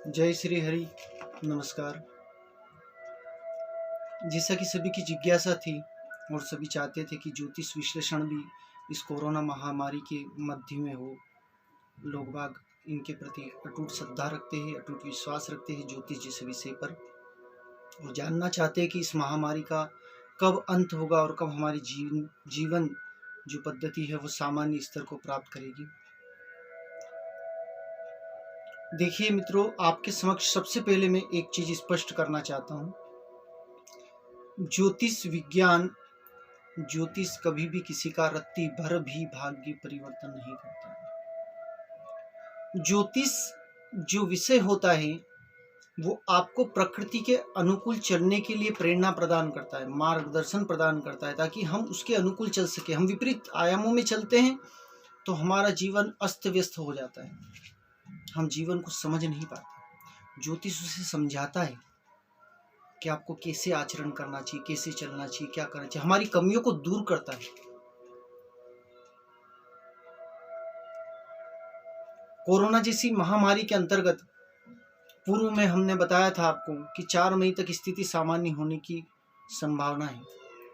जय श्री हरि। नमस्कार। जैसा कि सभी की जिज्ञासा थी और सभी चाहते थे कि ज्योतिष विश्लेषण भी इस कोरोना महामारी के मध्य में हो, लोग बाग इनके प्रति अटूट श्रद्धा रखते हैं, अटूट विश्वास रखते हैं ज्योतिष जैसे विषय पर, और जानना चाहते हैं कि इस महामारी का कब अंत होगा और कब हमारी जीवन जो पद्धति है वो सामान्य स्तर को प्राप्त करेगी। देखिए मित्रों, आपके समक्ष सबसे पहले मैं एक चीज स्पष्ट करना चाहता हूँ। ज्योतिष कभी भी किसी का रत्ती भर भी भाग्य परिवर्तन नहीं करता है। ज्योतिष जो विषय होता है वो आपको प्रकृति के अनुकूल चलने के लिए प्रेरणा प्रदान करता है, मार्गदर्शन प्रदान करता है, ताकि हम उसके अनुकूल चल सके। हम विपरीत आयामों में चलते हैं तो हमारा जीवन अस्त व्यस्त हो जाता है, हम जीवन को समझ नहीं पाते। ज्योतिष उसे समझाता है कि आपको कैसे आचरण करना चाहिए, कैसे चलना चाहिए, क्या करना चाहिए, हमारी कमियों को दूर करता है। कोरोना जैसी महामारी के अंतर्गत पूर्व में हमने बताया था आपको कि 4 मई तक स्थिति सामान्य होने की संभावना है।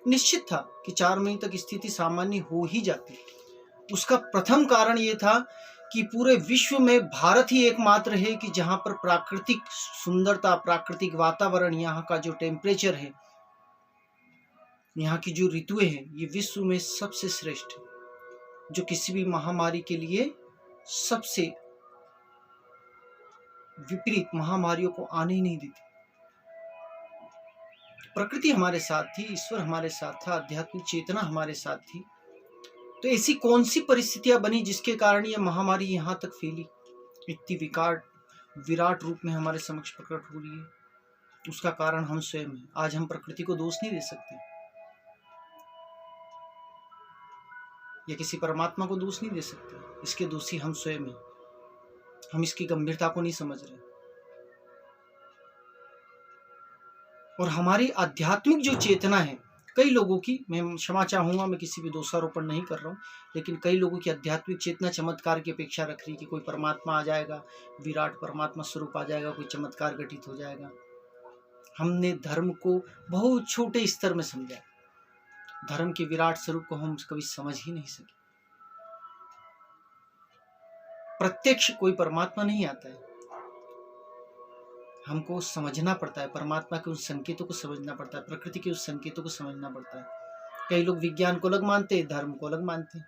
निश्चित था कि 4 मई तक स्थिति सामान्य हो ही जाती। उसका प्रथम कारण ये था कि पूरे विश्व में भारत ही एकमात्र है कि जहां पर प्राकृतिक सुंदरता, प्राकृतिक वातावरण, यहाँ का जो टेम्परेचर है, यहाँ की जो ऋतुएं हैं, ये विश्व में सबसे श्रेष्ठ है, जो किसी भी महामारी के लिए सबसे विपरीत महामारियों को आने ही नहीं देती। प्रकृति हमारे साथ थी, ईश्वर हमारे साथ था, आध्यात्मिक चेतना हमारे साथ थी। तो ऐसी कौन सी परिस्थितियां बनी जिसके कारण यह महामारी यहाँ तक फैली, इतनी विराट रूप में हमारे समक्ष प्रकट हो रही है? उसका कारण हम स्वयं हैं। आज हम प्रकृति को दोष नहीं दे सकते या किसी परमात्मा को दोष नहीं दे सकते, इसके दोषी हम स्वयं हैं। हम इसकी गंभीरता को नहीं समझ रहे। और हमारी आध्यात्मिक जो चेतना है, कई लोगों की, मैं क्षमा चाहूंगा, मैं किसी भी दोषारोपण नहीं कर रहा हूँ, लेकिन कई लोगों की आध्यात्मिक चेतना चमत्कार की अपेक्षा रख रही कि कोई परमात्मा आ जाएगा, विराट परमात्मा स्वरूप आ जाएगा, कोई चमत्कार घटित हो जाएगा। हमने धर्म को बहुत छोटे स्तर में समझा, धर्म के विराट स्वरूप को हम कभी समझ ही नहीं सके। प्रत्यक्ष कोई परमात्मा नहीं आता है, हमको समझना पड़ता है, परमात्मा के उस संकेतों को समझना पड़ता है, प्रकृति के उस संकेतों को समझना पड़ता है। कई लोग विज्ञान को अलग मानते हैं, धर्म को अलग मानते हैं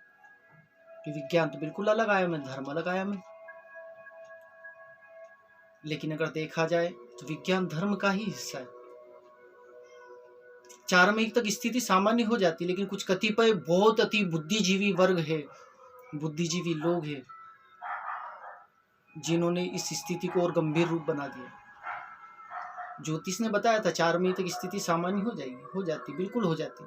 कि विज्ञान तो बिल्कुल अलग आयाम है, धर्म अलग आयाम है। लेकिन अगर देखा जाए तो विज्ञान धर्म का ही हिस्सा है। 4 मई तक स्थिति सामान्य हो जाती, लेकिन कुछ कतिपय बहुत अति बुद्धिजीवी वर्ग है, बुद्धिजीवी लोग हैं, जिन्होंने इस स्थिति को और गंभीर रूप बना दिया। ज्योतिष ने बताया था 4 मई तक स्थिति सामान्य हो जाएगी, हो जाती, बिल्कुल हो जाती।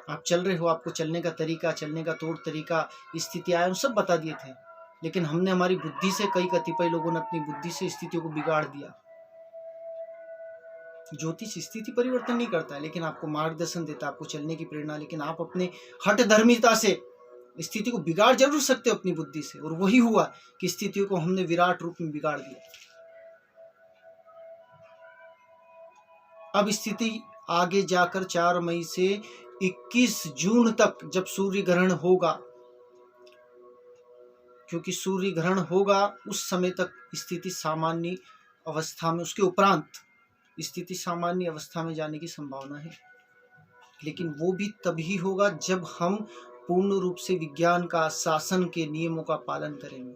आप चल रहे हो, आपको चलने का तरीका, चलने का तौर तरीका, स्थिति आयाम सब बता दिए थे, लेकिन हमने हमारी बुद्धि से, कई कतिपय लोगों ने अपनी बुद्धि से स्थितियों को बिगाड़ दिया। ज्योतिष स्थिति परिवर्तन नहीं करता है, लेकिन आपको मार्गदर्शन देता, आपको चलने की प्रेरणा, लेकिन आप अपने हठ धर्मिता से स्थिति को बिगाड़ जरूर सकते हो अपनी बुद्धि से, और वही हुआ कि स्थितियों को हमने विराट रूप में बिगाड़ दिया। अब स्थिति आगे जाकर 4 मई से 21 जून तक, जब सूर्य ग्रहण होगा, क्योंकि सूर्य ग्रहण होगा उस समय तक स्थिति सामान्य अवस्था में, उसके उपरांत स्थिति सामान्य अवस्था में जाने की संभावना है। लेकिन वो भी तभी होगा जब हम पूर्ण रूप से विज्ञान का, शासन के नियमों का पालन करेंगे।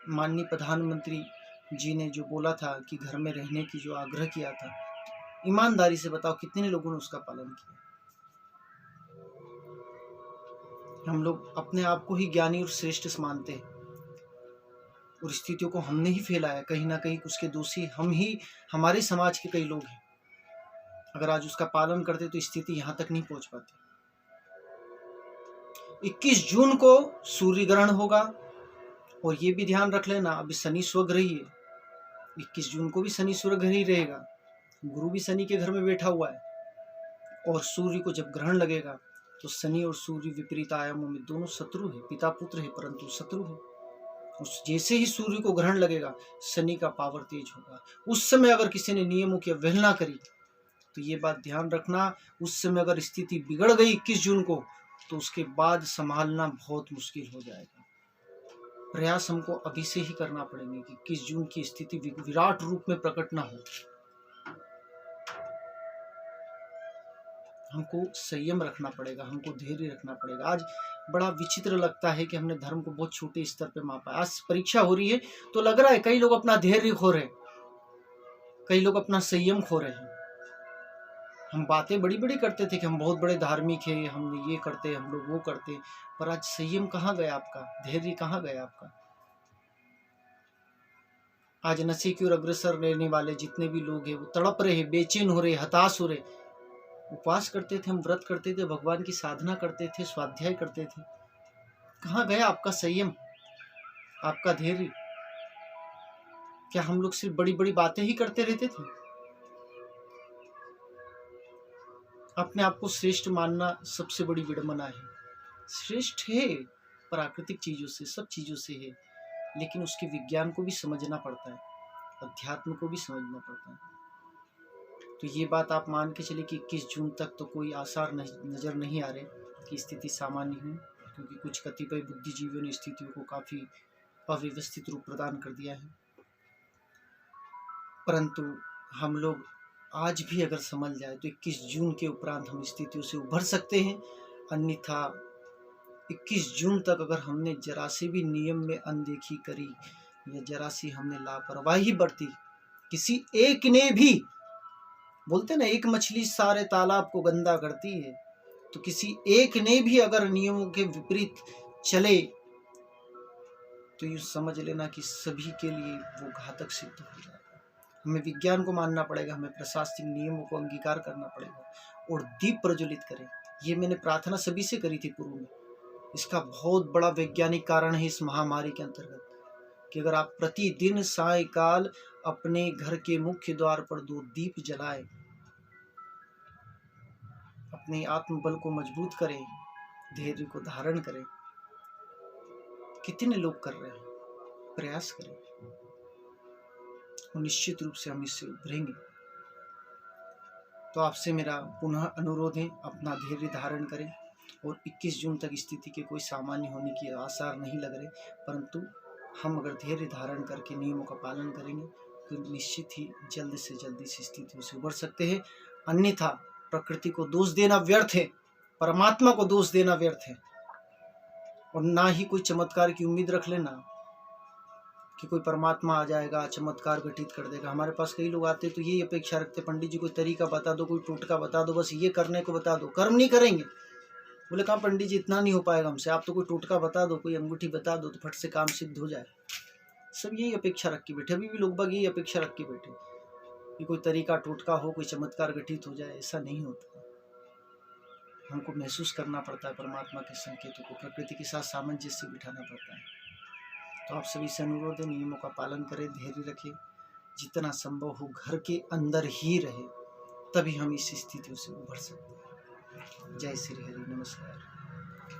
माननीय प्रधानमंत्री जी ने जो बोला था कि घर में रहने की जो आग्रह किया था, ईमानदारी से बताओ कितने लोगों ने उसका पालन किया? हम लोग अपने आप को ही ज्ञानी और श्रेष्ठ मानते हैं, और स्थितियों को हमने ही फैलाया। कहीं ना कहीं उसके दोषी हम ही, हमारे समाज के कई लोग हैं। अगर आज उसका पालन करते तो स्थिति यहां तक नहीं पहुंच पाती। 21 जून को सूर्य ग्रहण होगा, और ये भी ध्यान रख लेना, अभी शनि स्वग्रह ही है, 21 जून को भी शनि स्वग्रह ही रहेगा, गुरु भी शनि के घर में बैठा हुआ है। और सूर्य को जब ग्रहण लगेगा तो शनि और सूर्य विपरीत आयामों में दोनों शत्रु है, पिता पुत्र है परंतु शत्रु है। उस जैसे ही सूर्य को ग्रहण लगेगा, शनि का पावर तेज होगा। उस समय अगर किसी ने नियमों की अवहेलना करी तो ये बात ध्यान रखना, उस समय अगर स्थिति बिगड़ गई 21 जून को, तो उसके बाद संभालना बहुत मुश्किल हो जाएगा। प्रयास हमको अभी से ही करना पड़ेंगे कि 21 जून की स्थिति विराट रूप में प्रकट ना हो। हमको संयम रखना पड़ेगा, हमको धैर्य रखना पड़ेगा। आज बड़ा विचित्र लगता है कि हमने धर्म को बहुत छोटे स्तर पे मापा। आज परीक्षा हो रही है तो लग रहा है कई लोग अपना धैर्य खो रहे हैं, कई लोग अपना संयम खो रहे हैं। हम बातें बड़ी बड़ी करते थे कि हम बहुत बड़े धार्मिक हैं, हम ये करते, हम लोग वो करते, पर आज संयम कहाँ गया आपका, धैर्य कहाँ गया आपका। आज नशे की ओर अग्रसर रहने वाले जितने भी लोग हैं वो तड़प रहे, बेचैन हो रहे, हताश हो रहे। उपवास करते थे, हम व्रत करते थे, भगवान की साधना करते थे, स्वाध्याय करते थे, कहाँ गया आपका संयम, आपका धैर्य। क्या हम लोग सिर्फ बड़ी बड़ी बातें ही करते रहते थे? अपने आप को श्रेष्ठ मानना सबसे बड़ी विडंबना है। श्रेष्ठ है प्राकृतिक चीजों से, सब चीजों से है, लेकिन उसके विज्ञान को भी समझना पड़ता है, अध्यात्म को भी समझना पड़ता है। तो ये बात आप मान के चले कि 21 जून तक तो कोई आसार नजर नहीं आ रहे कि स्थिति सामान्य हो, क्योंकि कुछ कतिपय बुद्धिजीवियों ने स्थितियों को काफी अव्यवस्थित रूप प्रदान कर दिया है। परंतु हम लोग आज भी अगर समझ जाए तो 21 जून के उपरांत हम स्थितियों से उभर सकते हैं। अन्यथा 21 जून तक अगर हमने जरा सी भी नियम में अनदेखी करी या जरा सी हमने लापरवाही बरती, किसी एक ने भी, बोलते ना एक मछली सारे तालाब को गंदा करती है, तो किसी एक ने भी अगर नियमों के विपरीत चले तो ये समझ लेना कि सभी के लिए वो घातक सिद्ध हो जाएगा। हमें विज्ञान को मानना पड़ेगा, हमें प्रशासनिक नियमों को अंगीकार करना पड़ेगा और दीप प्रज्वलित करें। ये मैंने प्रार्थना सभी से करी थी पूर्व में। इसका बहुत बड़ा वैज्ञानिक कारण है इस महामारी के अंतर्गत कि अगर आप प्रतिदिन सायकाल अपने घर के मुख्य द्वार पर 2 दीप जलाएं, अपने आत्मबल को मजबूत करें, धैर्य को धारण करें। कितने लोग कर रहे हैं, प्रयास करें और निश्चित रूप से हम इससे उभरेंगे। तो आपसे मेरा पुनः अनुरोध है, अपना धैर्य धारण करें और 21 जून तक स्थिति के कोई सामान्य होने की आसार नहीं लग रहे, परंतु हम अगर धैर्य धारण करके नियमों का पालन करेंगे तो निश्चित ही जल्द से जल्द इस स्थितियों से उभर सकते हैं। अन्यथा प्रकृति को दोष देना व्यर्थ है, परमात्मा को दोष देना व्यर्थ है, और ना ही कोई चमत्कार की उम्मीद रख लेना कि कोई परमात्मा आ जाएगा चमत्कार घटित कर देगा। हमारे पास कई लोग आते तो यही अपेक्षा रखते, पंडित जी कोई तरीका बता दो, कोई टोटका बता दो, बस ये करने को बता दो, कर्म नहीं करेंगे। बोले कहाँ पंडित जी इतना नहीं हो पाएगा हमसे, आप तो कोई टोटका बता दो, कोई अंगूठी बता दो तो फट से काम सिद्ध हो जाए। सब यही अपेक्षा रख के बैठे, अभी भी लोग बाग यही अपेक्षा रख के बैठे कि कोई तरीका टोटका हो, कोई चमत्कार घटित हो जाए। ऐसा नहीं होता। हमको महसूस करना पड़ता है परमात्मा के संकेतों को, प्रकृति के साथ सामंजस्य बिठाना पड़ता है। तो आप सभी से अनुरोध है, नियमों का पालन करें, धैर्य रखें, जितना संभव हो घर के अंदर ही रहे, तभी हम इस स्थितियों से उभर सकते हैं। जय श्री हरि, नमस्कार।